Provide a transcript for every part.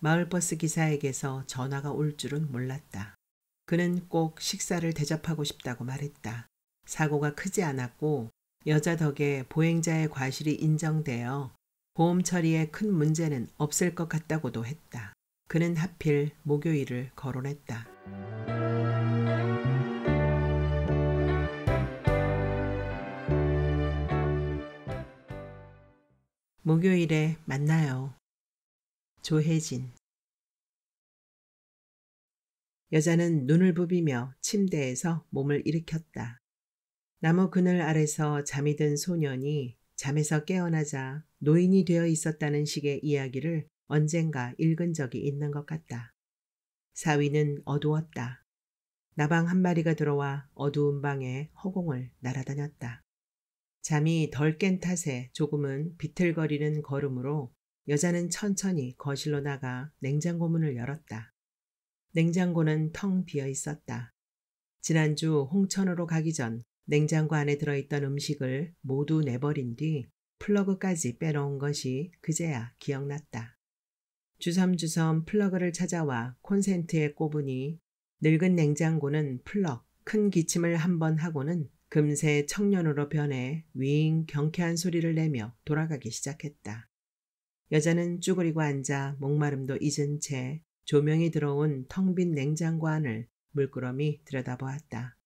마을버스 기사에게서 전화가 올 줄은 몰랐다. 그는 꼭 식사를 대접하고 싶다고 말했다. 사고가 크지 않았고 여자 덕에 보행자의 과실이 인정되어 보험 처리에 큰 문제는 없을 것 같다고도 했다. 그는 하필 목요일을 거론했다. 목요일에 만나요. 조혜진. 여자는 눈을 부비며 침대에서 몸을 일으켰다. 나무 그늘 아래서 잠이 든 소년이 잠에서 깨어나자 노인이 되어 있었다는 식의 이야기를 언젠가 읽은 적이 있는 것 같다. 사위는 어두웠다. 나방 한 마리가 들어와 어두운 방에 허공을 날아다녔다. 잠이 덜 깬 탓에 조금은 비틀거리는 걸음으로 여자는 천천히 거실로 나가 냉장고 문을 열었다. 냉장고는 텅 비어 있었다. 지난주 홍천으로 가기 전 냉장고 안에 들어있던 음식을 모두 내버린 뒤 플러그까지 빼놓은 것이 그제야 기억났다. 주섬주섬 플러그를 찾아와 콘센트에 꼽으니 늙은 냉장고는 플럭 큰 기침을 한번 하고는 금세 청년으로 변해 윙 경쾌한 소리를 내며 돌아가기 시작했다. 여자는 쭈그리고 앉아 목마름도 잊은 채 조명이 들어온 텅 빈 냉장고 안을 물끄러미 들여다보았다.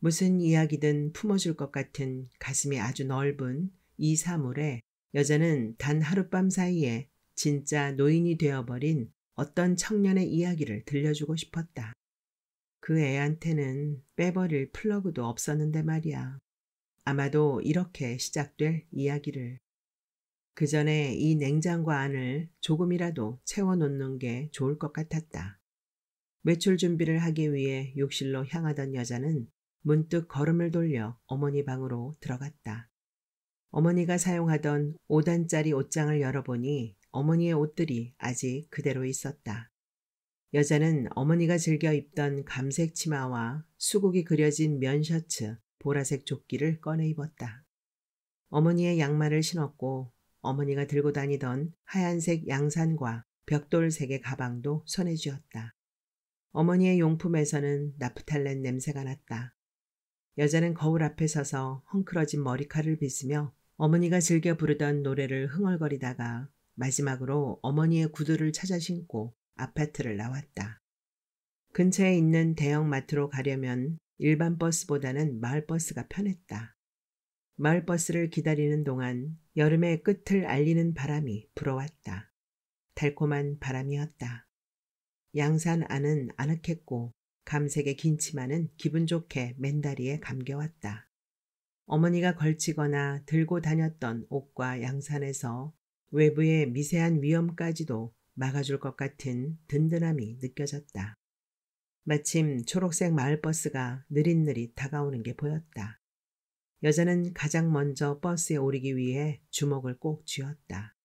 무슨 이야기든 품어줄 것 같은 가슴이 아주 넓은 이 사물에 여자는 단 하룻밤 사이에 진짜 노인이 되어버린 어떤 청년의 이야기를 들려주고 싶었다. 그 애한테는 빼버릴 플러그도 없었는데 말이야. 아마도 이렇게 시작될 이야기를. 그 전에 이 냉장고 안을 조금이라도 채워놓는 게 좋을 것 같았다. 외출 준비를 하기 위해 욕실로 향하던 여자는 문득 걸음을 돌려 어머니 방으로 들어갔다. 어머니가 사용하던 5단짜리 옷장을 열어보니 어머니의 옷들이 아직 그대로 있었다. 여자는 어머니가 즐겨 입던 감색 치마와 수국이 그려진 면 셔츠, 보라색 조끼를 꺼내 입었다. 어머니의 양말을 신었고 어머니가 들고 다니던 하얀색 양산과 벽돌색의 가방도 손에 쥐었다. 어머니의 용품에서는 나프탈렌 냄새가 났다. 여자는 거울 앞에 서서 헝클어진 머리칼을 빗으며 어머니가 즐겨 부르던 노래를 흥얼거리다가 마지막으로 어머니의 구두를 찾아 신고 아파트를 나왔다. 근처에 있는 대형마트로 가려면 일반 버스보다는 마을버스가 편했다. 마을버스를 기다리는 동안 여름의 끝을 알리는 바람이 불어왔다. 달콤한 바람이었다. 양산 안은 아늑했고 감색의 긴 치마는 기분 좋게 맨다리에 감겨왔다. 어머니가 걸치거나 들고 다녔던 옷과 양산에서 외부의 미세한 위험까지도 막아줄 것 같은 든든함이 느껴졌다. 마침 초록색 마을버스가 느릿느릿 다가오는 게 보였다. 여자는 가장 먼저 버스에 오르기 위해 주먹을 꼭 쥐었다.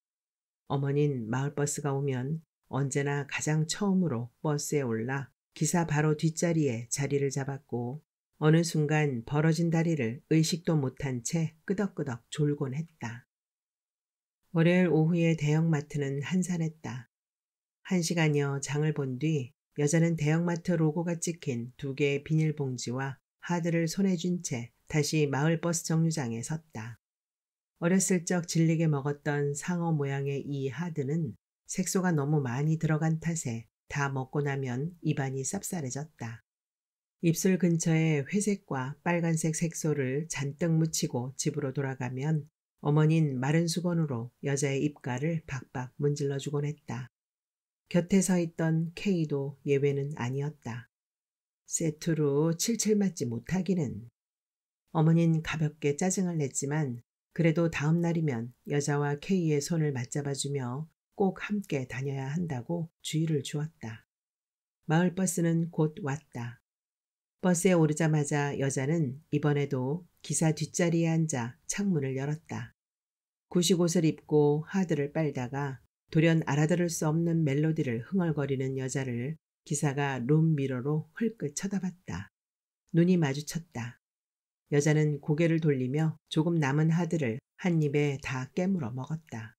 어머닌 마을버스가 오면 언제나 가장 처음으로 버스에 올라 기사 바로 뒷자리에 자리를 잡았고 어느 순간 벌어진 다리를 의식도 못한 채 끄덕끄덕 졸곤 했다. 월요일 오후에 대형마트는 한산했다. 1시간여 장을 본 뒤 여자는 대형마트 로고가 찍힌 2개의 비닐봉지와 하드를 손에 쥔 채 다시 마을버스 정류장에 섰다. 어렸을 적 질리게 먹었던 상어 모양의 이 하드는 색소가 너무 많이 들어간 탓에 다 먹고 나면 입안이 쌉쌀해졌다. 입술 근처에 회색과 빨간색 색소를 잔뜩 묻히고 집으로 돌아가면 어머닌 마른 수건으로 여자의 입가를 박박 문질러주곤 했다. 곁에 서 있던 K도 예외는 아니었다. 세투로 칠칠 맞지 못하기는. 어머닌 가볍게 짜증을 냈지만 그래도 다음 날이면 여자와 K의 손을 맞잡아주며 꼭 함께 다녀야 한다고 주의를 주었다. 마을버스는 곧 왔다. 버스에 오르자마자 여자는 이번에도 기사 뒷자리에 앉아 창문을 열었다. 구식옷을 입고 하드를 빨다가 돌연 알아들을 수 없는 멜로디를 흥얼거리는 여자를 기사가 룸미러로 흘끗 쳐다봤다. 눈이 마주쳤다. 여자는 고개를 돌리며 조금 남은 하드를 한 입에 다 깨물어 먹었다.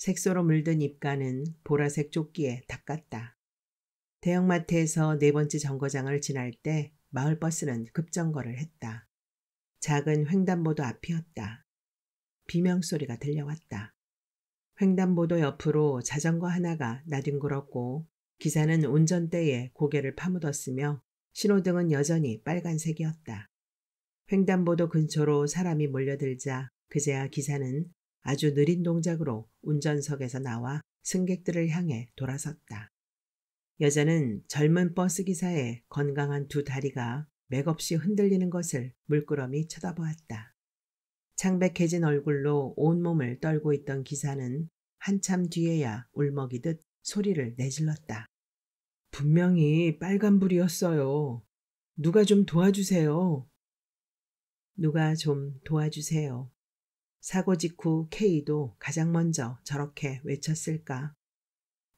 색소로 물든 입가는 보라색 조끼에 닦았다. 대형마트에서 네 번째 정거장을 지날 때 마을버스는 급정거를 했다. 작은 횡단보도 앞이었다. 비명소리가 들려왔다. 횡단보도 옆으로 자전거 하나가 나뒹굴었고 기사는 운전대에 고개를 파묻었으며 신호등은 여전히 빨간색이었다. 횡단보도 근처로 사람이 몰려들자 그제야 기사는 아주 느린 동작으로 운전석에서 나와 승객들을 향해 돌아섰다. 여자는 젊은 버스 기사의 건강한 두 다리가 맥없이 흔들리는 것을 물끄러미 쳐다보았다. 창백해진 얼굴로 온몸을 떨고 있던 기사는 한참 뒤에야 울먹이듯 소리를 내질렀다. 분명히 빨간불이었어요. 누가 좀 도와주세요. 누가 좀 도와주세요. 사고 직후 K도 가장 먼저 저렇게 외쳤을까?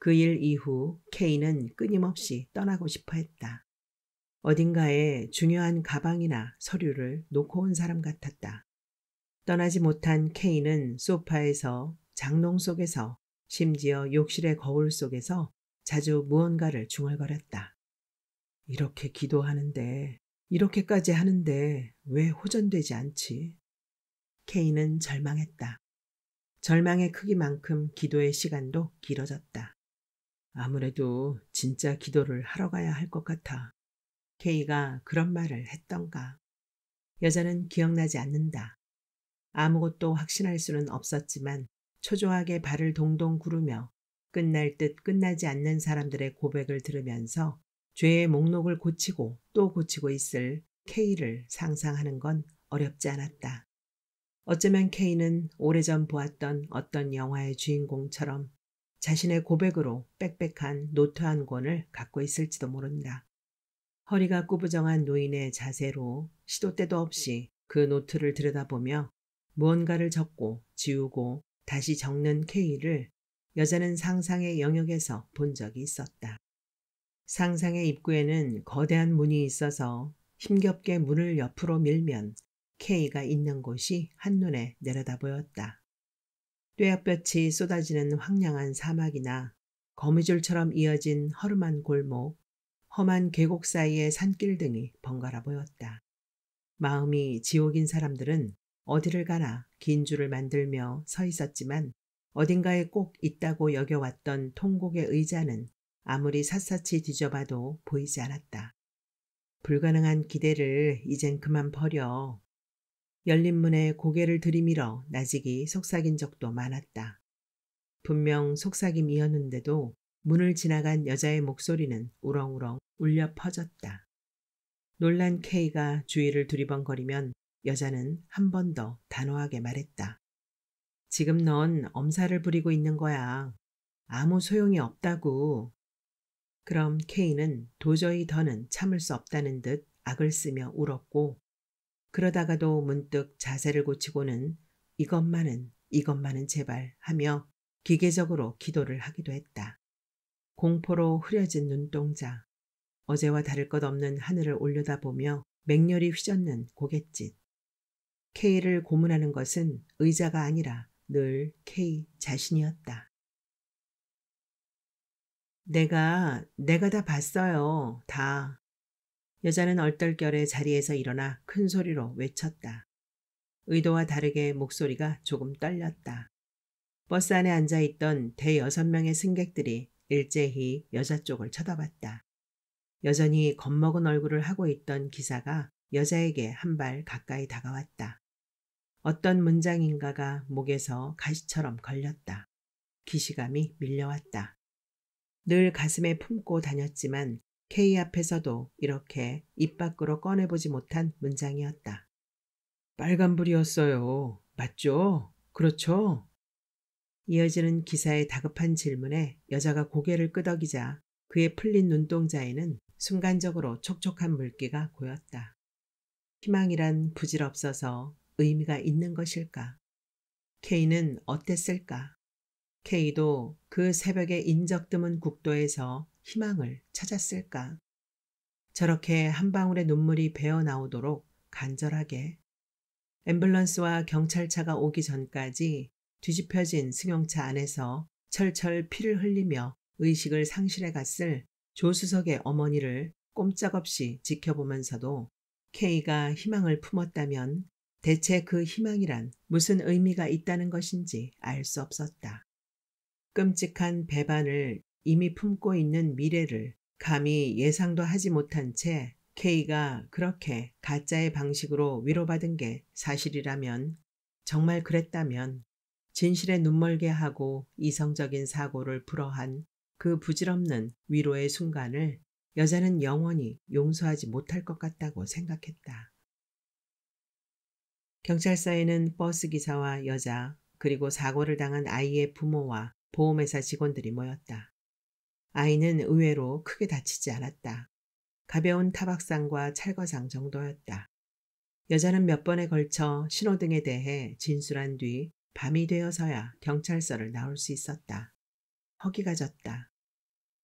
그 일 이후 K는 끊임없이 떠나고 싶어 했다. 어딘가에 중요한 가방이나 서류를 놓고 온 사람 같았다. 떠나지 못한 K는 소파에서 장롱 속에서 심지어 욕실의 거울 속에서 자주 무언가를 중얼거렸다. 이렇게 기도하는데, 이렇게까지 하는데 왜 호전되지 않지? K는 절망했다. 절망의 크기만큼 기도의 시간도 길어졌다. 아무래도 진짜 기도를 하러 가야 할 것 같아. K가 그런 말을 했던가. 여자는 기억나지 않는다. 아무것도 확신할 수는 없었지만 초조하게 발을 동동 구르며 끝날 듯 끝나지 않는 사람들의 고백을 들으면서 죄의 목록을 고치고 또 고치고 있을 K를 상상하는 건 어렵지 않았다. 어쩌면 K는 오래전 보았던 어떤 영화의 주인공처럼 자신의 고백으로 빽빽한 노트 한 권을 갖고 있을지도 모른다. 허리가 구부정한 노인의 자세로 시도 때도 없이 그 노트를 들여다보며 무언가를 적고 지우고 다시 적는 K를 여자는 상상의 영역에서 본 적이 있었다. 상상의 입구에는 거대한 문이 있어서 힘겹게 문을 옆으로 밀면 K가 있는 곳이 한눈에 내려다 보였다. 뙤약볕이 쏟아지는 황량한 사막이나 거미줄처럼 이어진 허름한 골목, 험한 계곡 사이의 산길 등이 번갈아 보였다. 마음이 지옥인 사람들은 어디를 가나 긴 줄을 만들며 서 있었지만 어딘가에 꼭 있다고 여겨왔던 통곡의 의자는 아무리 샅샅이 뒤져봐도 보이지 않았다. 불가능한 기대를 이젠 그만 버려. 열린 문에 고개를 들이밀어 나직이 속삭인 적도 많았다. 분명 속삭임이었는데도 문을 지나간 여자의 목소리는 우렁우렁 울려 퍼졌다. 놀란 K가 주위를 두리번거리면 여자는 한 번 더 단호하게 말했다. 지금 넌 엄살을 부리고 있는 거야. 아무 소용이 없다고. 그럼 K는 도저히 더는 참을 수 없다는 듯 악을 쓰며 울었고 그러다가도 문득 자세를 고치고는 이것만은 제발 하며 기계적으로 기도를 하기도 했다. 공포로 흐려진 눈동자, 어제와 다를 것 없는 하늘을 올려다보며 맹렬히 휘젓는 고갯짓. K를 고문하는 것은 의자가 아니라 늘 K 자신이었다. 내가 다 봤어요. 다. 여자는 얼떨결에 자리에서 일어나 큰 소리로 외쳤다. 의도와 다르게 목소리가 조금 떨렸다. 버스 안에 앉아있던 대여섯 명의 승객들이 일제히 여자 쪽을 쳐다봤다. 여전히 겁먹은 얼굴을 하고 있던 기사가 여자에게 한 발 가까이 다가왔다. 어떤 문장인가가 목에서 가시처럼 걸렸다. 기시감이 밀려왔다. 늘 가슴에 품고 다녔지만 K 앞에서도 이렇게 입 밖으로 꺼내보지 못한 문장이었다. 빨간불이었어요. 맞죠? 그렇죠? 이어지는 기사의 다급한 질문에 여자가 고개를 끄덕이자 그의 풀린 눈동자에는 순간적으로 촉촉한 물기가 고였다. 희망이란 부질없어서 의미가 있는 것일까? K는 어땠을까? K도 그 새벽에 인적 드문 국도에서 희망을 찾았을까? 저렇게 한 방울의 눈물이 배어 나오도록 간절하게. 앰뷸런스와 경찰차가 오기 전까지 뒤집혀진 승용차 안에서 철철 피를 흘리며 의식을 상실해 갔을 조수석의 어머니를 꼼짝없이 지켜보면서도 K가 희망을 품었다면 대체 그 희망이란 무슨 의미가 있다는 것인지 알 수 없었다. 끔찍한 배반을 이미 품고 있는 미래를 감히 예상도 하지 못한 채 K가 그렇게 가짜의 방식으로 위로받은 게 사실이라면, 정말 그랬다면 진실에 눈멀게 하고 이성적인 사고를 불허한 그 부질없는 위로의 순간을 여자는 영원히 용서하지 못할 것 같다고 생각했다. 경찰서에는 버스기사와 여자, 그리고 사고를 당한 아이의 부모와 보험회사 직원들이 모였다. 아이는 의외로 크게 다치지 않았다. 가벼운 타박상과 찰거상 정도였다. 여자는 몇 번에 걸쳐 신호등에 대해 진술한 뒤 밤이 되어서야 경찰서를 나올 수 있었다. 허기가 졌다.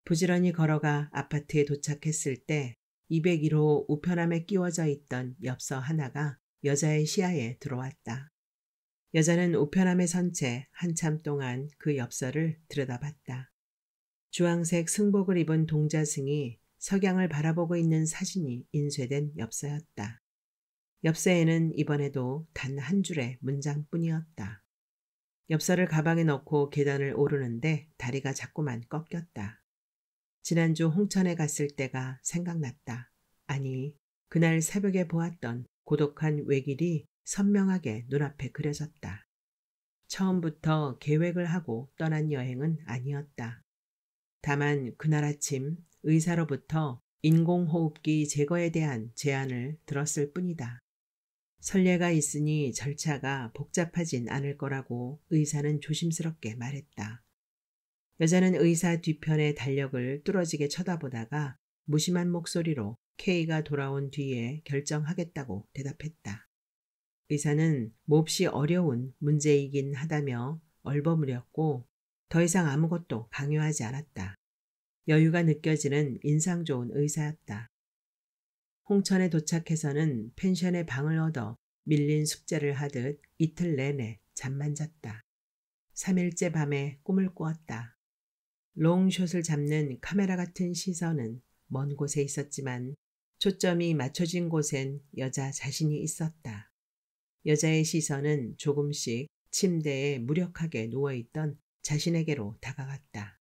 부지런히 걸어가 아파트에 도착했을 때 201호 우편함에 끼워져 있던 엽서 하나가 여자의 시야에 들어왔다. 여자는 우편함에 선 채 한참 동안 그 엽서를 들여다봤다. 주황색 승복을 입은 동자승이 석양을 바라보고 있는 사진이 인쇄된 엽서였다. 엽서에는 이번에도 단 한 줄의 문장뿐이었다. 엽서를 가방에 넣고 계단을 오르는데 다리가 자꾸만 꺾였다. 지난주 홍천에 갔을 때가 생각났다. 아니, 그날 새벽에 보았던 고독한 외길이 선명하게 눈앞에 그려졌다. 처음부터 계획을 하고 떠난 여행은 아니었다. 다만 그날 아침 의사로부터 인공호흡기 제거에 대한 제안을 들었을 뿐이다. 선례가 있으니 절차가 복잡하진 않을 거라고 의사는 조심스럽게 말했다. 여자는 의사 뒤편의 달력을 뚫어지게 쳐다보다가 무심한 목소리로 K가 돌아온 뒤에 결정하겠다고 대답했다. 의사는 몹시 어려운 문제이긴 하다며 얼버무렸고 더 이상 아무것도 강요하지 않았다. 여유가 느껴지는 인상 좋은 의사였다. 홍천에 도착해서는 펜션에 방을 얻어 밀린 숙제를 하듯 이틀 내내 잠만 잤다. 3일째 밤에 꿈을 꾸었다. 롱숏을 잡는 카메라 같은 시선은 먼 곳에 있었지만 초점이 맞춰진 곳엔 여자 자신이 있었다. 여자의 시선은 조금씩 침대에 무력하게 누워있던 자신에게로 다가갔다.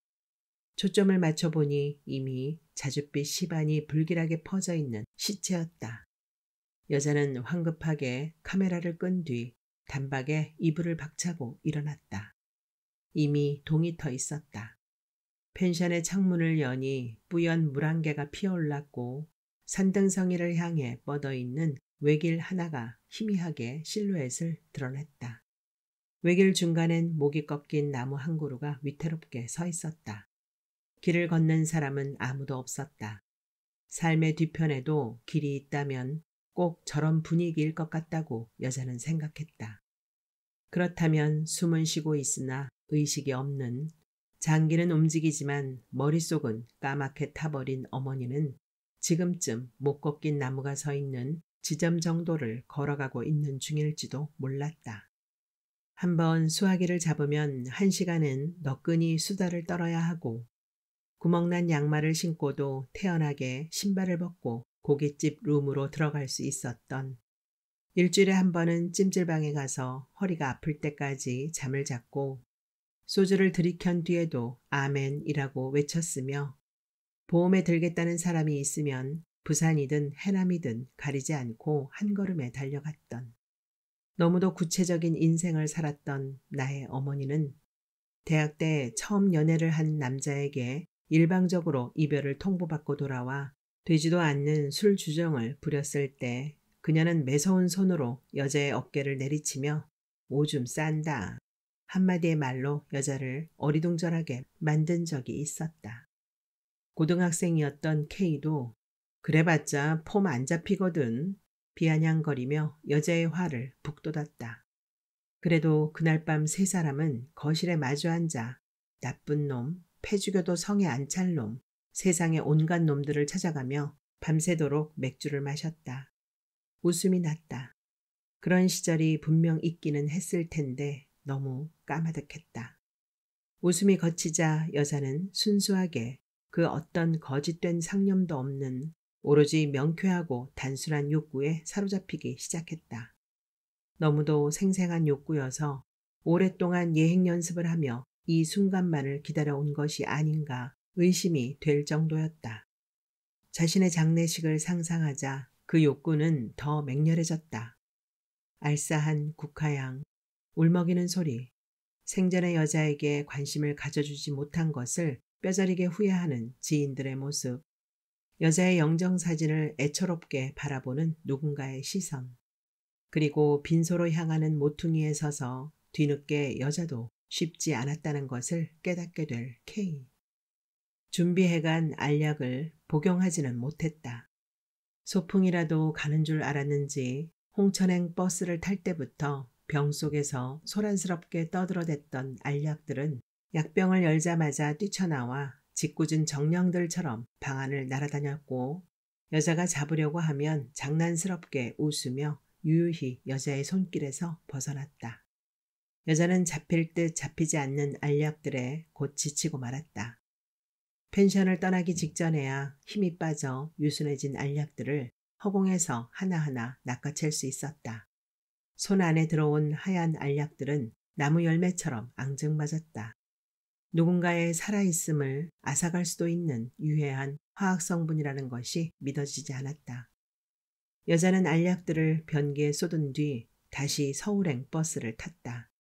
초점을 맞춰보니 이미 자줏빛 시반이 불길하게 퍼져있는 시체였다. 여자는 황급하게 카메라를 끈 뒤 단박에 이불을 박차고 일어났다. 이미 동이 터 있었다. 펜션의 창문을 여니 뿌연 물 한 개가 피어올랐고 산등성이를 향해 뻗어있는 외길 하나가 희미하게 실루엣을 드러냈다. 외길 중간엔 목이 꺾인 나무 한 그루가 위태롭게 서 있었다. 길을 걷는 사람은 아무도 없었다. 삶의 뒤편에도 길이 있다면 꼭 저런 분위기일 것 같다고 여자는 생각했다. 그렇다면 숨은 쉬고 있으나 의식이 없는, 장기는 움직이지만 머릿속은 까맣게 타버린 어머니는 지금쯤 못 꺾인 나무가 서 있는 지점 정도를 걸어가고 있는 중일지도 몰랐다. 한번 수화기를 잡으면 1시간은 너끈히 수다를 떨어야 하고 구멍난 양말을 신고도 태연하게 신발을 벗고 고깃집 룸으로 들어갈 수 있었던, 일주일에 한 번은 찜질방에 가서 허리가 아플 때까지 잠을 잤고 소주를 들이켠 뒤에도 아멘이라고 외쳤으며 보험에 들겠다는 사람이 있으면 부산이든 해남이든 가리지 않고 한 걸음에 달려갔던, 너무도 구체적인 인생을 살았던 나의 어머니는 대학 때 처음 연애를 한 남자에게 일방적으로 이별을 통보받고 돌아와 되지도 않는 술 주정을 부렸을 때 그녀는 매서운 손으로 여자의 어깨를 내리치며 오줌 싼다 한마디의 말로 여자를 어리둥절하게 만든 적이 있었다. 고등학생이었던 K도 그래봤자 폼 안 잡히거든 비아냥거리며 여자의 화를 북돋았다. 그래도 그날 밤 세 사람은 거실에 마주 앉아 나쁜 놈, 패죽여도 성에 안 찰 놈, 세상의 온갖 놈들을 찾아가며 밤새도록 맥주를 마셨다. 웃음이 났다. 그런 시절이 분명 있기는 했을 텐데 너무 까마득했다. 웃음이 거치자 여자는 순수하게 그 어떤 거짓된 상념도 없는 오로지 명쾌하고 단순한 욕구에 사로잡히기 시작했다. 너무도 생생한 욕구여서 오랫동안 예행 연습을 하며 이 순간만을 기다려온 것이 아닌가 의심이 될 정도였다. 자신의 장례식을 상상하자 그 욕구는 더 맹렬해졌다. 알싸한 국화향, 울먹이는 소리, 생전의 여자에게 관심을 가져주지 못한 것을 뼈저리게 후회하는 지인들의 모습, 여자의 영정사진을 애처롭게 바라보는 누군가의 시선, 그리고 빈소로 향하는 모퉁이에 서서 뒤늦게 여자도 쉽지 않았다는 것을 깨닫게 될 K. 준비해간 알약을 복용하지는 못했다. 소풍이라도 가는 줄 알았는지 홍천행 버스를 탈 때부터 병 속에서 소란스럽게 떠들어댔던 알약들은 약병을 열자마자 뛰쳐나와 짓궂은 정령들처럼 방 안을 날아다녔고 여자가 잡으려고 하면 장난스럽게 웃으며 유유히 여자의 손길에서 벗어났다. 여자는 잡힐 듯 잡히지 않는 알약들에 곧 지치고 말았다. 펜션을 떠나기 직전에야 힘이 빠져 유순해진 알약들을 허공에서 하나하나 낚아챌 수 있었다. 손 안에 들어온 하얀 알약들은 나무 열매처럼 앙증맞았다. 누군가의 살아있음을 앗아갈 수도 있는 유해한 화학성분이라는 것이 믿어지지 않았다. 여자는 알약들을 변기에 쏟은 뒤 다시 서울행 버스를 탔다.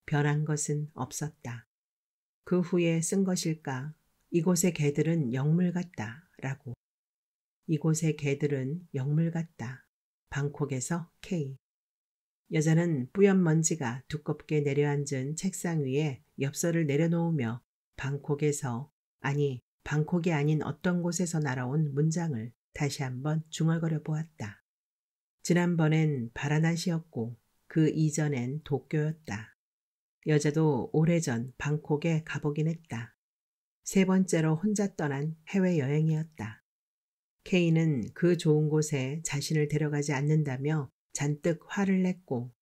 변한 것은 없었다. 그 후에 쓴 것일까? 이곳의 개들은 영물 같다 라고. 이곳의 개들은 영물 같다. 방콕에서 K. 여자는 뿌연 먼지가 두껍게 내려앉은 책상 위에 엽서를 내려놓으며 방콕에서, 아니 방콕이 아닌 어떤 곳에서 날아온 문장을 다시 한번 중얼거려 보았다. 지난번엔 바라나시였고 그 이전엔 도쿄였다. 여자도 오래전 방콕에 가보긴 했다. 세 번째로 혼자 떠난 해외여행이었다. K는 그 좋은 곳에 자신을 데려가지 않는다며 잔뜩 화를 냈고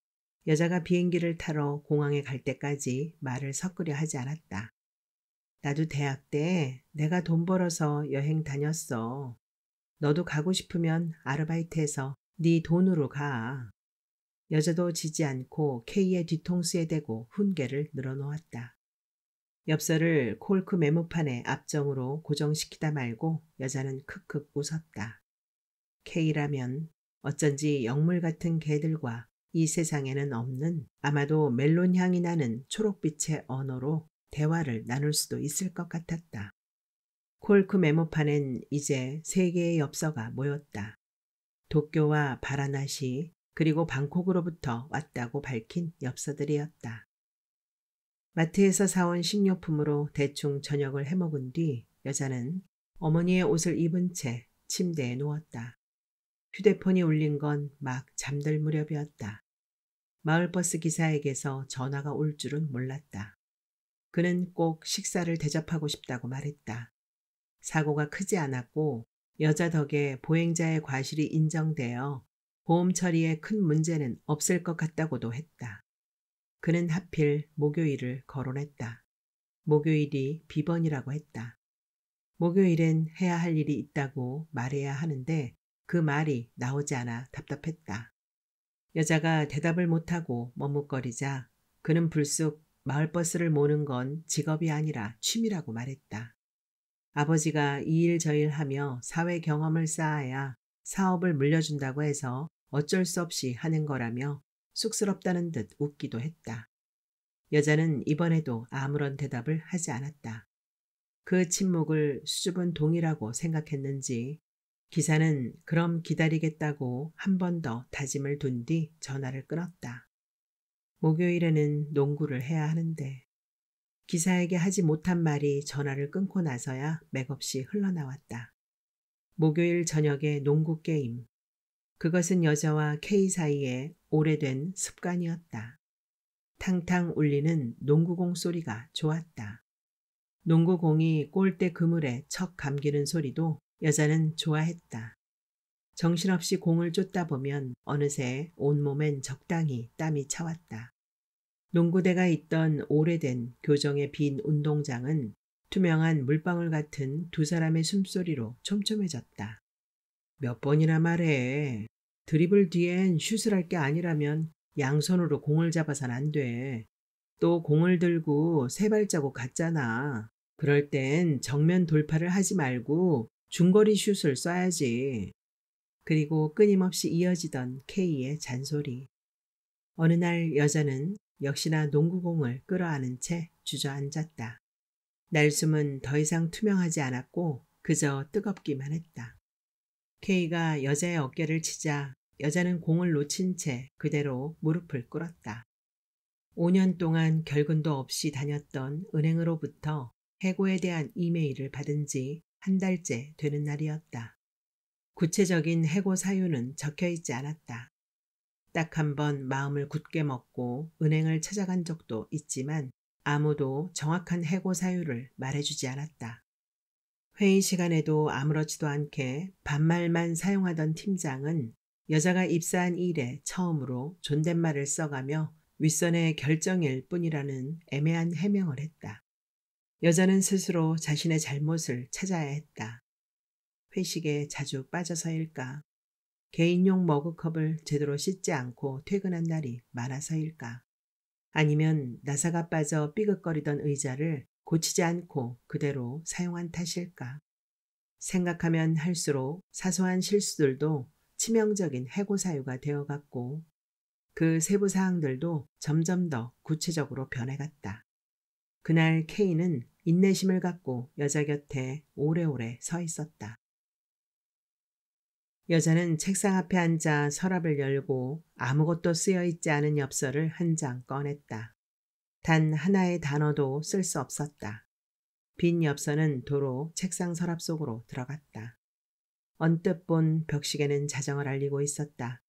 여자가 비행기를 타러 공항에 갈 때까지 말을 섞으려 하지 않았다. 나도 대학 때 내가 돈 벌어서 여행 다녔어. 너도 가고 싶으면 아르바이트해서 네 돈으로 가. 여자도 지지 않고 K의 뒤통수에 대고 훈계를 늘어놓았다. 엽서를 콜크 메모판에 앞정으로 고정시키다 말고 여자는 크크 웃었다. K라면 어쩐지 영물 같은 개들과 이 세상에는 없는 아마도 멜론 향이 나는 초록빛의 언어로 대화를 나눌 수도 있을 것 같았다. 콜크 메모판엔 이제 3개의 엽서가 모였다. 도쿄와 바라나시 그리고 방콕으로부터 왔다고 밝힌 엽서들이었다. 마트에서 사온 식료품으로 대충 저녁을 해먹은 뒤 여자는 어머니의 옷을 입은 채 침대에 누웠다. 휴대폰이 울린 건 막 잠들 무렵이었다. 마을버스 기사에게서 전화가 올 줄은 몰랐다. 그는 꼭 식사를 대접하고 싶다고 말했다. 사고가 크지 않았고 여자 덕에 보행자의 과실이 인정되어 보험 처리에 큰 문제는 없을 것 같다고도 했다. 그는 하필 목요일을 거론했다. 목요일이 비번이라고 했다. 목요일엔 해야 할 일이 있다고 말해야 하는데 그 말이 나오지 않아 답답했다. 여자가 대답을 못하고 머뭇거리자 그는 불쑥 마을버스를 모는 건 직업이 아니라 취미라고 말했다. 아버지가 이 일 저 일 하며 사회 경험을 쌓아야 사업을 물려준다고 해서 어쩔 수 없이 하는 거라며 쑥스럽다는 듯 웃기도 했다. 여자는 이번에도 아무런 대답을 하지 않았다. 그 침묵을 수줍은 동의라고 생각했는지 기사는 그럼 기다리겠다고 한 번 더 다짐을 둔 뒤 전화를 끊었다. 목요일에는 농구를 해야 하는데 기사에게 하지 못한 말이 전화를 끊고 나서야 맥없이 흘러나왔다. 목요일 저녁의 농구 게임. 그것은 여자와 K 사이에 오래된 습관이었다. 탕탕 울리는 농구공 소리가 좋았다. 농구공이 골대 그물에 척 감기는 소리도 여자는 좋아했다. 정신없이 공을 쫓다 보면 어느새 온몸엔 적당히 땀이 차왔다. 농구대가 있던 오래된 교정의 빈 운동장은 투명한 물방울 같은 두 사람의 숨소리로 촘촘해졌다. 몇 번이나 말해. 드리블 뒤엔 슛을 할 게 아니라면 양손으로 공을 잡아선 안 돼. 또 공을 들고 세 발자국 갔잖아. 그럴 땐 정면 돌파를 하지 말고 중거리 슛을 쏴야지. 그리고 끊임없이 이어지던 K의 잔소리. 어느 날 여자는 역시나 농구공을 끌어안은 채 주저앉았다. 날숨은 더 이상 투명하지 않았고 그저 뜨겁기만 했다. K가 여자의 어깨를 치자 여자는 공을 놓친 채 그대로 무릎을 꿇었다. 5년 동안 결근도 없이 다녔던 은행으로부터 해고에 대한 이메일을 받은 지 한 달째 되는 날이었다. 구체적인 해고 사유는 적혀 있지 않았다. 딱 한 번 마음을 굳게 먹고 은행을 찾아간 적도 있지만 아무도 정확한 해고 사유를 말해주지 않았다. 회의 시간에도 아무렇지도 않게 반말만 사용하던 팀장은 여자가 입사한 이래 처음으로 존댓말을 써가며 윗선의 결정일 뿐이라는 애매한 해명을 했다. 여자는 스스로 자신의 잘못을 찾아야 했다. 회식에 자주 빠져서일까? 개인용 머그컵을 제대로 씻지 않고 퇴근한 날이 많아서일까? 아니면 나사가 빠져 삐걱거리던 의자를 고치지 않고 그대로 사용한 탓일까? 생각하면 할수록 사소한 실수들도 치명적인 해고 사유가 되어갔고 그 세부 사항들도 점점 더 구체적으로 변해갔다. 그날 K는 인내심을 갖고 여자 곁에 오래오래 서 있었다. 여자는 책상 앞에 앉아 서랍을 열고 아무것도 쓰여 있지 않은 엽서를 한 장 꺼냈다. 단 하나의 단어도 쓸 수 없었다. 빈 엽서는 도로 책상 서랍 속으로 들어갔다. 언뜻 본 벽시계는 자정을 알리고 있었다.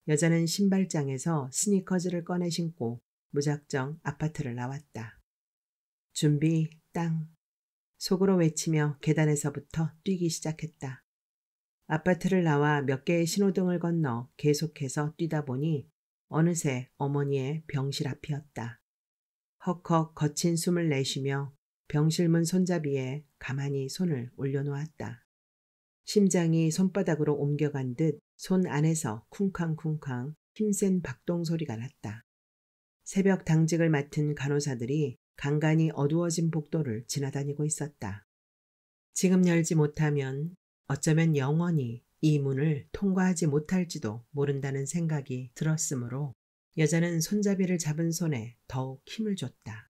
여자는 신발장에서 스니커즈를 꺼내 신고 무작정 아파트를 나왔다. 준비 땅. 속으로 외치며 계단에서부터 뛰기 시작했다. 아파트를 나와 몇 개의 신호등을 건너 계속해서 뛰다 보니 어느새 어머니의 병실 앞이었다. 헉헉 거친 숨을 내쉬며 병실문 손잡이에 가만히 손을 올려놓았다. 심장이 손바닥으로 옮겨간 듯 손 안에서 쿵쾅쿵쾅 힘센 박동 소리가 났다. 새벽 당직을 맡은 간호사들이 간간히 어두워진 복도를 지나다니고 있었다. 지금 열지 못하면 어쩌면 영원히 이 문을 통과하지 못할지도 모른다는 생각이 들었으므로 여자는 손잡이를 잡은 손에 더욱 힘을 줬다.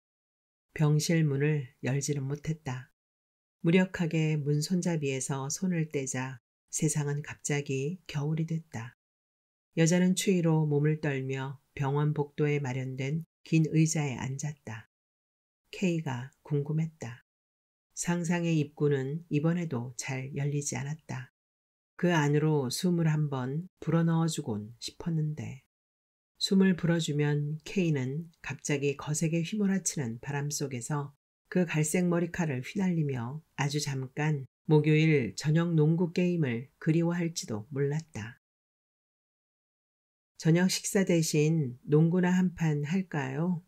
병실 문을 열지는 못했다. 무력하게 문 손잡이에서 손을 떼자 세상은 갑자기 겨울이 됐다. 여자는 추위로 몸을 떨며 병원 복도에 마련된 긴 의자에 앉았다. K가 궁금했다. 상상의 입구는 이번에도 잘 열리지 않았다. 그 안으로 숨을 한번 불어넣어주곤 싶었는데 숨을 불어주면 K는 갑자기 거세게 휘몰아치는 바람 속에서 그 갈색 머리칼을 휘날리며 아주 잠깐 목요일 저녁 농구 게임을 그리워할지도 몰랐다. 저녁 식사 대신 농구나 한 판 할까요?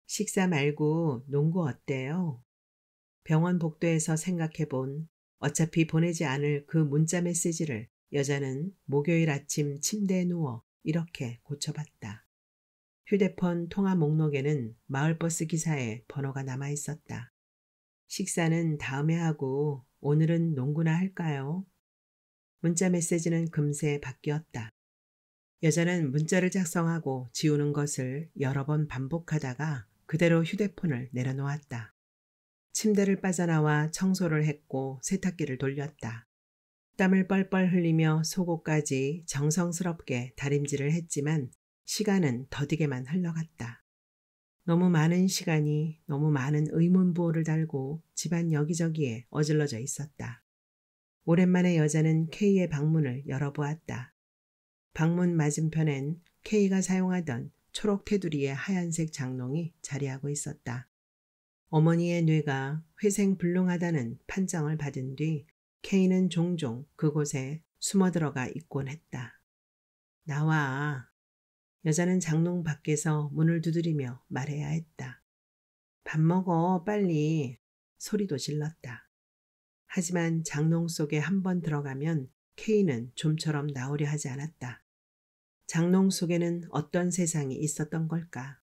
식사 말고 농구 어때요? 병원 복도에서 생각해본 어차피 보내지 않을 그 문자 메시지를 여자는 목요일 아침 침대에 누워 이렇게 고쳐봤다. 휴대폰 통화 목록에는 마을버스 기사에 번호가 남아있었다. 식사는 다음에 하고 오늘은 농구나 할까요? 문자 메시지는 금세 바뀌었다. 여자는 문자를 작성하고 지우는 것을 여러 번 반복하다가 그대로 휴대폰을 내려놓았다. 침대를 빠져나와 청소를 했고 세탁기를 돌렸다. 땀을 뻘뻘 흘리며 속옷까지 정성스럽게 다림질을 했지만 시간은 더디게만 흘러갔다. 너무 많은 시간이 너무 많은 의문부호를 달고 집안 여기저기에 어질러져 있었다. 오랜만에 여자는 K의 방문을 열어보았다. 방문 맞은편엔 K가 사용하던 초록 테두리의 하얀색 장롱이 자리하고 있었다. 어머니의 뇌가 회생불능하다는 판정을 받은 뒤 K는 종종 그곳에 숨어들어가 있곤 했다. 나와. 여자는 장롱 밖에서 문을 두드리며 말해야 했다. 밥 먹어, 빨리. 소리도 질렀다. 하지만 장롱 속에 한 번 들어가면 K는 좀처럼 나오려 하지 않았다. 장롱 속에는 어떤 세상이 있었던 걸까?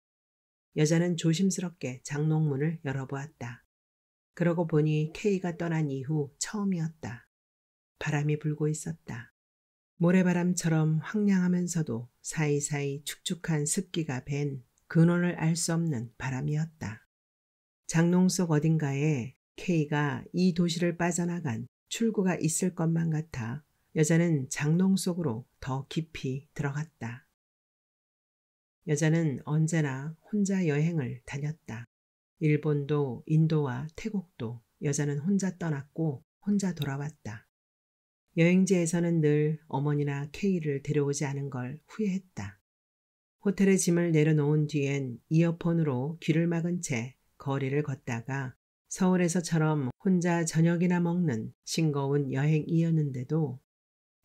여자는 조심스럽게 장롱 문을 열어보았다. 그러고 보니 K가 떠난 이후 처음이었다. 바람이 불고 있었다. 모래바람처럼 황량하면서도 사이사이 축축한 습기가 밴 근원을 알 수 없는 바람이었다. 장롱 속 어딘가에 K가 이 도시를 빠져나간 출구가 있을 것만 같아 여자는 장롱 속으로 더 깊이 들어갔다. 여자는 언제나 혼자 여행을 다녔다. 일본도 인도와 태국도 여자는 혼자 떠났고 혼자 돌아왔다. 여행지에서는 늘 어머니나 K를 데려오지 않은 걸 후회했다. 호텔에 짐을 내려놓은 뒤엔 이어폰으로 귀를 막은 채 거리를 걷다가 서울에서처럼 혼자 저녁이나 먹는 싱거운 여행이었는데도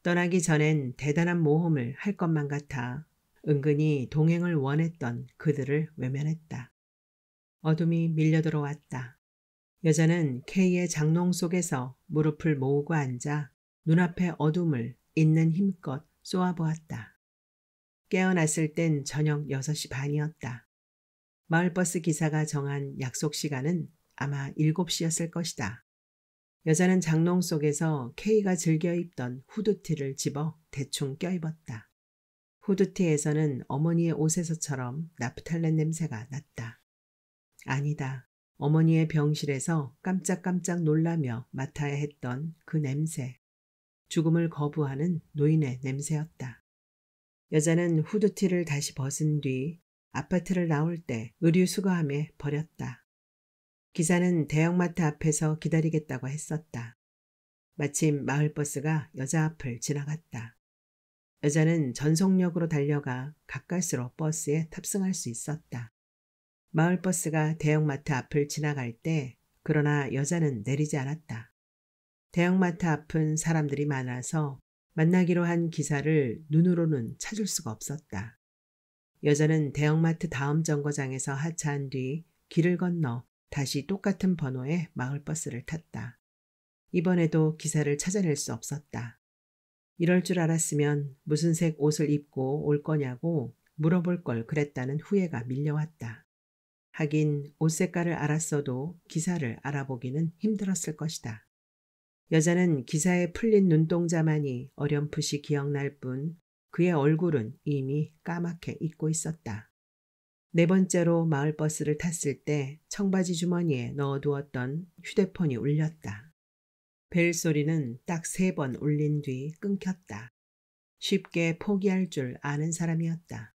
떠나기 전엔 대단한 모험을 할 것만 같아 은근히 동행을 원했던 그들을 외면했다. 어둠이 밀려들어왔다. 여자는 K의 장롱 속에서 무릎을 모으고 앉아 눈앞의 어둠을 있는 힘껏 쏘아보았다. 깨어났을 땐 저녁 6시 반이었다. 마을버스 기사가 정한 약속 시간은 아마 7시였을 것이다. 여자는 장롱 속에서 K가 즐겨 입던 후드티를 집어 대충 껴입었다. 후드티에서는 어머니의 옷에서처럼 나프탈렌 냄새가 났다. 아니다. 어머니의 병실에서 깜짝깜짝 놀라며 맡아야 했던 그 냄새. 죽음을 거부하는 노인의 냄새였다. 여자는 후드티를 다시 벗은 뒤 아파트를 나올 때 의류 수거함에 버렸다. 기사는 대형마트 앞에서 기다리겠다고 했었다. 마침 마을버스가 여자 앞을 지나갔다. 여자는 전속력으로 달려가 가까스로 버스에 탑승할 수 있었다. 마을버스가 대형마트 앞을 지나갈 때 그러나 여자는 내리지 않았다. 대형마트 앞은 사람들이 많아서 만나기로 한 기사를 눈으로는 찾을 수가 없었다. 여자는 대형마트 다음 정거장에서 하차한 뒤 길을 건너 다시 똑같은 번호의 마을버스를 탔다. 이번에도 기사를 찾아낼 수 없었다. 이럴 줄 알았으면 무슨 색 옷을 입고 올 거냐고 물어볼 걸 그랬다는 후회가 밀려왔다. 하긴 옷 색깔을 알았어도 기사를 알아보기는 힘들었을 것이다. 여자는 기사에 풀린 눈동자만이 어렴풋이 기억날 뿐 그의 얼굴은 이미 까맣게 잊고 있었다. 4번째로 마을버스를 탔을 때 청바지 주머니에 넣어두었던 휴대폰이 울렸다. 벨 소리는 딱 3번 울린 뒤 끊겼다. 쉽게 포기할 줄 아는 사람이었다.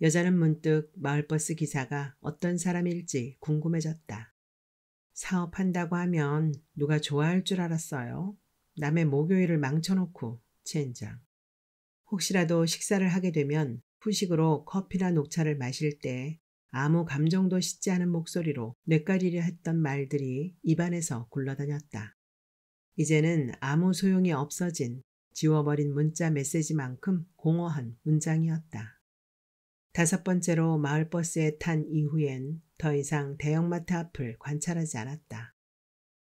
여자는 문득 마을버스 기사가 어떤 사람일지 궁금해졌다. 사업한다고 하면 누가 좋아할 줄 알았어요. 남의 목요일을 망쳐놓고 젠장. 혹시라도 식사를 하게 되면 후식으로 커피나 녹차를 마실 때 아무 감정도 싣지 않은 목소리로 뇌까리려 했던 말들이 입안에서 굴러다녔다. 이제는 아무 소용이 없어진 지워버린 문자 메시지만큼 공허한 문장이었다. 5번째로 마을버스에 탄 이후엔 더 이상 대형마트 앞을 관찰하지 않았다.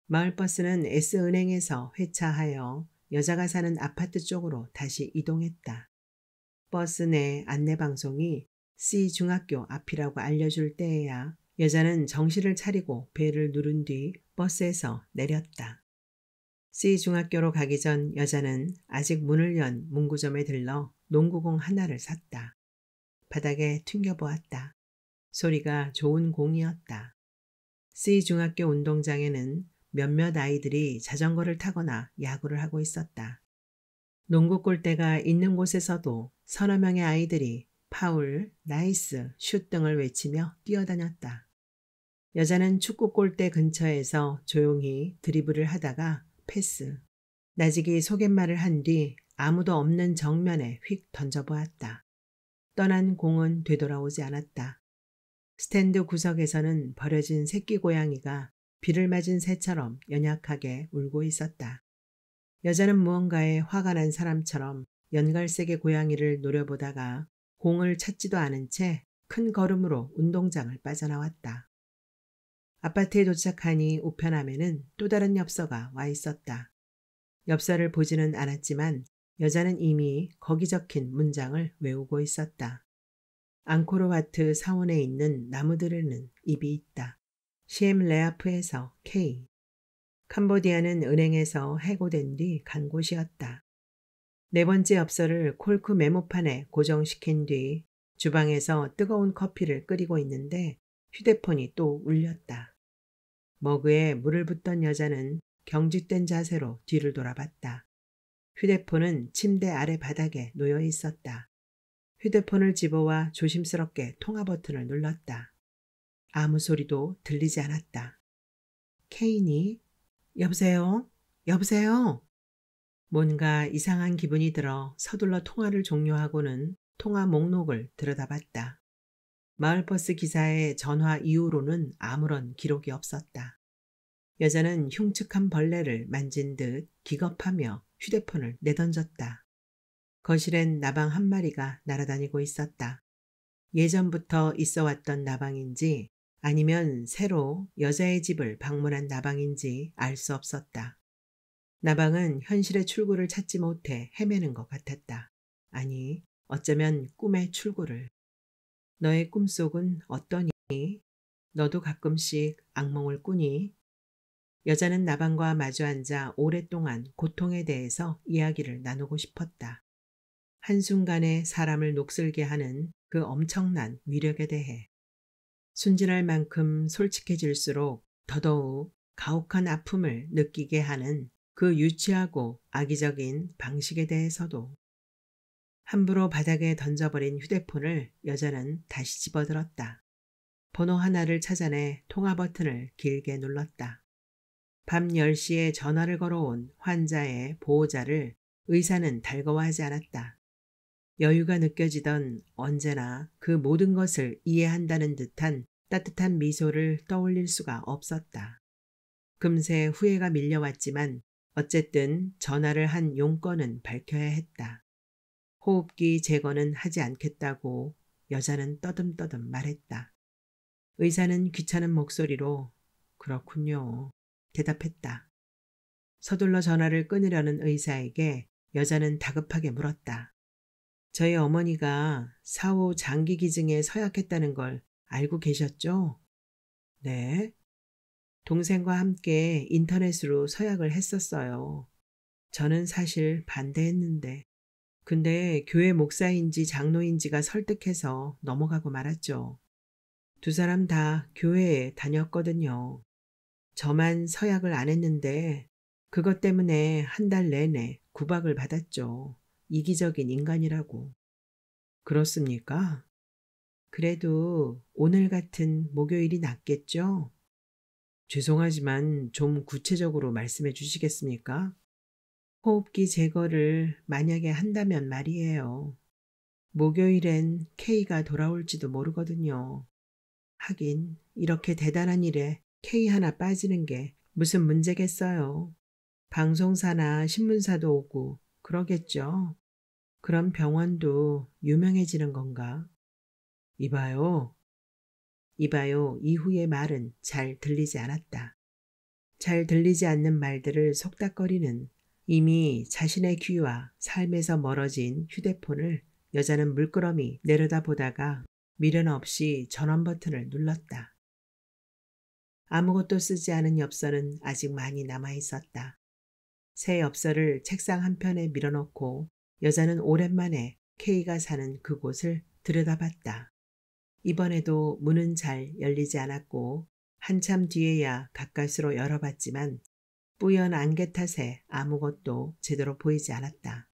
마을버스는 S은행에서 회차하여 여자가 사는 아파트 쪽으로 다시 이동했다. 버스 내 안내방송이 C중학교 앞이라고 알려줄 때에야 여자는 정신을 차리고 벨을 누른 뒤 버스에서 내렸다. C중학교로 가기 전 여자는 아직 문을 연 문구점에 들러 농구공 하나를 샀다. 바닥에 튕겨보았다. 소리가 좋은 공이었다. C중학교 운동장에는 몇몇 아이들이 자전거를 타거나 야구를 하고 있었다. 농구 골대가 있는 곳에서도 서너 명의 아이들이 파울, 나이스, 슛 등을 외치며 뛰어다녔다. 여자는 축구 골대 근처에서 조용히 드리블을 하다가 패스, 나지기 소갯말을 한 뒤 아무도 없는 정면에 휙 던져보았다. 떠난 공은 되돌아오지 않았다. 스탠드 구석에서는 버려진 새끼 고양이가 비를 맞은 새처럼 연약하게 울고 있었다. 여자는 무언가에 화가 난 사람처럼 연갈색의 고양이를 노려보다가 공을 찾지도 않은 채 큰 걸음으로 운동장을 빠져나왔다. 아파트에 도착하니 우편함에는 또 다른 엽서가 와 있었다. 엽서를 보지는 않았지만 여자는 이미 거기 적힌 문장을 외우고 있었다. 앙코르와트 사원에 있는 나무들에는 잎이 있다. 시엠레아프에서 K. 캄보디아는 은행에서 해고된 뒤 간 곳이었다. 네 번째 엽서를 콜크 메모판에 고정시킨 뒤 주방에서 뜨거운 커피를 끓이고 있는데 휴대폰이 또 울렸다. 머그에 물을 붓던 여자는 경직된 자세로 뒤를 돌아봤다. 휴대폰은 침대 아래 바닥에 놓여 있었다. 휴대폰을 집어와 조심스럽게 통화 버튼을 눌렀다. 아무 소리도 들리지 않았다. 케인이 여보세요? 여보세요? 뭔가 이상한 기분이 들어 서둘러 통화를 종료하고는 통화 목록을 들여다봤다. 마을버스 기사의 전화 이후로는 아무런 기록이 없었다. 여자는 흉측한 벌레를 만진 듯 기겁하며 휴대폰을 내던졌다. 거실엔 나방 한 마리가 날아다니고 있었다. 예전부터 있어왔던 나방인지 아니면 새로 여자의 집을 방문한 나방인지 알 수 없었다. 나방은 현실의 출구를 찾지 못해 헤매는 것 같았다. 아니, 어쩌면 꿈의 출구를. 너의 꿈속은 어떠니? 너도 가끔씩 악몽을 꾸니? 여자는 나방과 마주 앉아 오랫동안 고통에 대해서 이야기를 나누고 싶었다. 한순간에 사람을 녹슬게 하는 그 엄청난 위력에 대해. 순진할 만큼 솔직해질수록 더더욱 가혹한 아픔을 느끼게 하는 그 유치하고 악의적인 방식에 대해서도. 함부로 바닥에 던져버린 휴대폰을 여자는 다시 집어들었다. 번호 하나를 찾아내 통화 버튼을 길게 눌렀다. 밤 10시에 전화를 걸어온 환자의 보호자를 의사는 달거워하지 않았다. 여유가 느껴지던 언제나 그 모든 것을 이해한다는 듯한 따뜻한 미소를 떠올릴 수가 없었다. 금세 후회가 밀려왔지만 어쨌든 전화를 한 용건은 밝혀야 했다. 호흡기 제거는 하지 않겠다고 여자는 떠듬떠듬 말했다. 의사는 귀찮은 목소리로 그렇군요. 대답했다. 서둘러 전화를 끊으려는 의사에게 여자는 다급하게 물었다. 저희 어머니가 사후 장기 기증에 서약했다는 걸 알고 계셨죠? 네. 동생과 함께 인터넷으로 서약을 했었어요. 저는 사실 반대했는데. 근데 교회 목사인지 장로인지가 설득해서 넘어가고 말았죠. 두 사람 다 교회에 다녔거든요. 저만 서약을 안 했는데 그것 때문에 한 달 내내 구박을 받았죠. 이기적인 인간이라고. 그렇습니까? 그래도 오늘 같은 목요일이 낫겠죠? 죄송하지만 좀 구체적으로 말씀해 주시겠습니까? 호흡기 제거를 만약에 한다면 말이에요. 목요일엔 K가 돌아올지도 모르거든요. 하긴 이렇게 대단한 일에 K 하나 빠지는 게 무슨 문제겠어요. 방송사나 신문사도 오고 그러겠죠. 그럼 병원도 유명해지는 건가? 이봐요. 이후의 말은 잘 들리지 않았다. 잘 들리지 않는 말들을 속닥거리는 이미 자신의 귀와 삶에서 멀어진 휴대폰을 여자는 물끄러미 내려다보다가 미련 없이 전원 버튼을 눌렀다. 아무것도 쓰지 않은 엽서는 아직 많이 남아 있었다. 새 엽서를 책상 한편에 밀어놓고 여자는 오랜만에 K가 사는 그곳을 들여다봤다. 이번에도 문은 잘 열리지 않았고 한참 뒤에야 가까스로 열어봤지만 뿌연 안개 탓에 아무것도 제대로 보이지 않았다.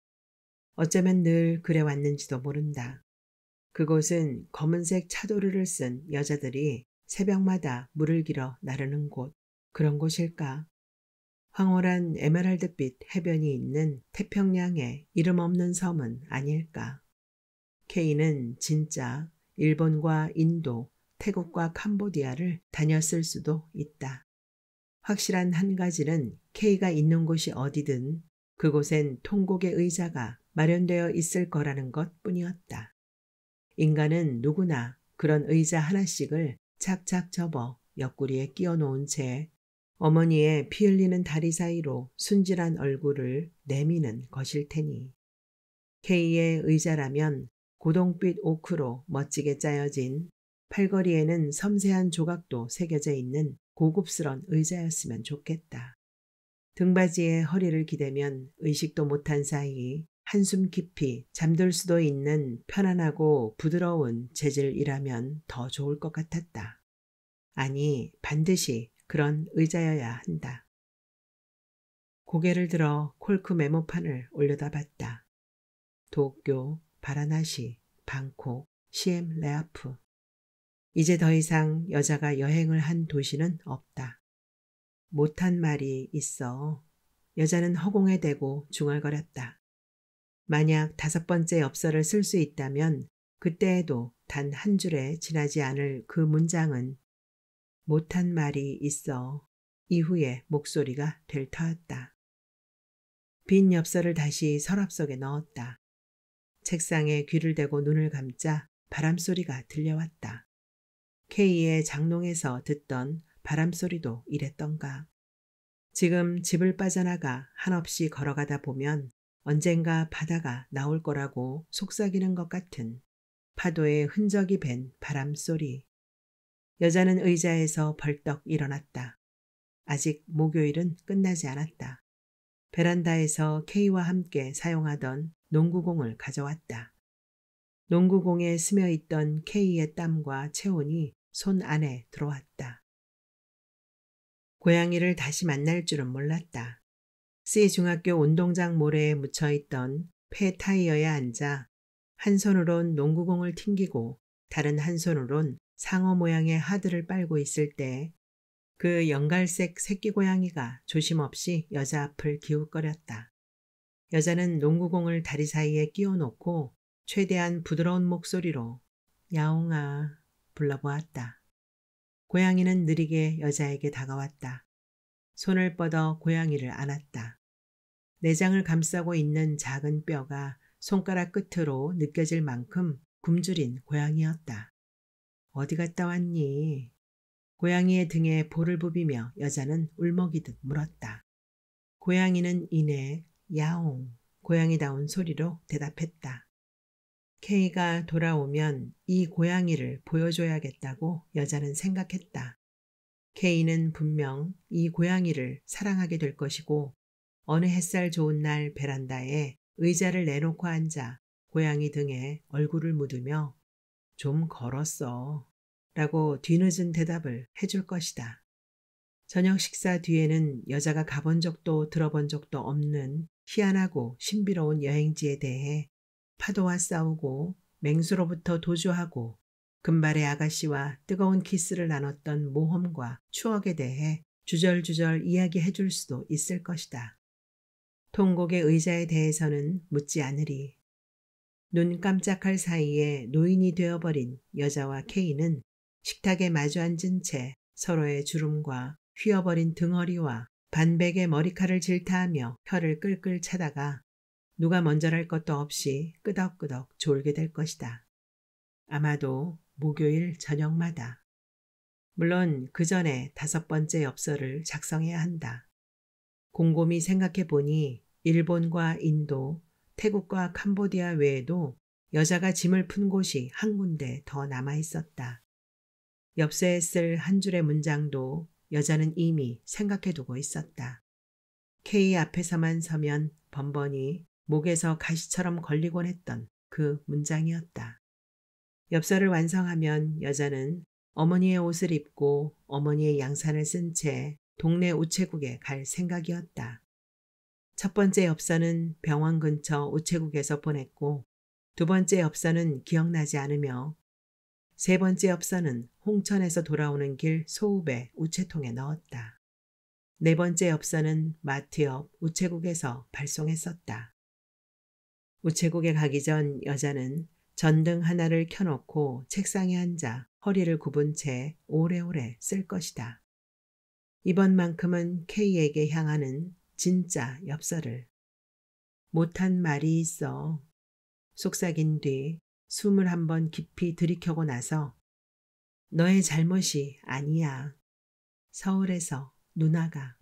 어쩌면 늘 그래왔는지도 모른다. 그곳은 검은색 차도르를 쓴 여자들이 새벽마다 물을 길어 나르는 곳, 그런 곳일까? 황홀한 에메랄드빛 해변이 있는 태평양의 이름 없는 섬은 아닐까? K는 진짜 일본과 인도, 태국과 캄보디아를 다녔을 수도 있다. 확실한 한 가지는 K가 있는 곳이 어디든 그곳엔 통곡의 의자가 마련되어 있을 거라는 것 뿐이었다. 인간은 누구나 그런 의자 하나씩을 착착 접어 옆구리에 끼워 놓은 채 어머니의 피 흘리는 다리 사이로 순진한 얼굴을 내미는 것일 테니. K의 의자라면 고동빛 오크로 멋지게 짜여진 팔걸이에는 섬세한 조각도 새겨져 있는 고급스런 의자였으면 좋겠다. 등받이에 허리를 기대면 의식도 못한 사이 한숨 깊이 잠들 수도 있는 편안하고 부드러운 재질이라면 더 좋을 것 같았다. 아니, 반드시 그런 의자여야 한다. 고개를 들어 콜크 메모판을 올려다봤다. 도쿄, 바라나시, 방콕, 시엠레아프. 이제 더 이상 여자가 여행을 한 도시는 없다. 못한 말이 있어. 여자는 허공에 대고 중얼거렸다. 만약 5번째 엽서를 쓸 수 있다면 그때에도 단 한 줄에 지나지 않을 그 문장은 못한 말이 있어 이후의 목소리가 될 터였다. 빈 엽서를 다시 서랍 속에 넣었다. 책상에 귀를 대고 눈을 감자 바람소리가 들려왔다. K의 장롱에서 듣던 바람소리도 이랬던가. 지금 집을 빠져나가 한없이 걸어가다 보면 언젠가 바다가 나올 거라고 속삭이는 것 같은 파도의 흔적이 밴 바람소리. 여자는 의자에서 벌떡 일어났다. 아직 목요일은 끝나지 않았다. 베란다에서 K와 함께 사용하던 농구공을 가져왔다. 농구공에 스며있던 K의 땀과 체온이 손 안에 들어왔다. 고양이를 다시 만날 줄은 몰랐다. C 중학교 운동장 모래에 묻혀있던 폐 타이어에 앉아 한 손으론 농구공을 튕기고 다른 한 손으론 상어 모양의 하드를 빨고 있을 때 그 연갈색 새끼 고양이가 조심없이 여자 앞을 기웃거렸다. 여자는 농구공을 다리 사이에 끼워 놓고 최대한 부드러운 목소리로 야옹아 불러보았다. 고양이는 느리게 여자에게 다가왔다. 손을 뻗어 고양이를 안았다. 내장을 감싸고 있는 작은 뼈가 손가락 끝으로 느껴질 만큼 굶주린 고양이였다. 어디 갔다 왔니? 고양이의 등에 볼을 부비며 여자는 울먹이듯 물었다. 고양이는 이내 야옹 고양이다운 소리로 대답했다. K가 돌아오면 이 고양이를 보여줘야겠다고 여자는 생각했다. K는 분명 이 고양이를 사랑하게 될 것이고 어느 햇살 좋은 날 베란다에 의자를 내놓고 앉아 고양이 등에 얼굴을 묻으며 좀 걸었어 라고 뒤늦은 대답을 해줄 것이다. 저녁 식사 뒤에는 여자가 가본 적도 들어본 적도 없는 희한하고 신비로운 여행지에 대해 파도와 싸우고 맹수로부터 도주하고 금발의 아가씨와 뜨거운 키스를 나눴던 모험과 추억에 대해 주절주절 이야기해 줄 수도 있을 것이다. 통곡의 의자에 대해서는 묻지 않으리. 눈 깜짝할 사이에 노인이 되어버린 여자와 K는 식탁에 마주 앉은 채 서로의 주름과 휘어버린 등허리와 반백의 머리칼을 질타하며 혀를 끌끌 차다가 누가 먼저랄 것도 없이 끄덕끄덕 졸게 될 것이다. 아마도 목요일 저녁마다. 물론 그 전에 5번째 엽서를 작성해야 한다. 곰곰이 생각해 보니 일본과 인도, 태국과 캄보디아 외에도 여자가 짐을 푼 곳이 한 군데 더 남아 있었다. 엽서에 쓸 한 줄의 문장도 여자는 이미 생각해 두고 있었다. K 앞에서만 서면 번번이 목에서 가시처럼 걸리곤 했던 그 문장이었다. 엽서를 완성하면 여자는 어머니의 옷을 입고 어머니의 양산을 쓴 채 동네 우체국에 갈 생각이었다. 첫 번째 엽서는 병원 근처 우체국에서 보냈고 2번째 엽서는 기억나지 않으며 3번째 엽서는 홍천에서 돌아오는 길 소읍의 우체통에 넣었다. 4번째 엽서는 마트 옆 우체국에서 발송했었다. 우체국에 가기 전 여자는 전등 하나를 켜놓고 책상에 앉아 허리를 굽은 채 오래오래 쓸 것이다. 이번만큼은 K에게 향하는 진짜 엽서를. 못한 말이 있어. 속삭인 뒤 숨을 한번 깊이 들이켜고 나서 너의 잘못이 아니야. 서울에서 누나가.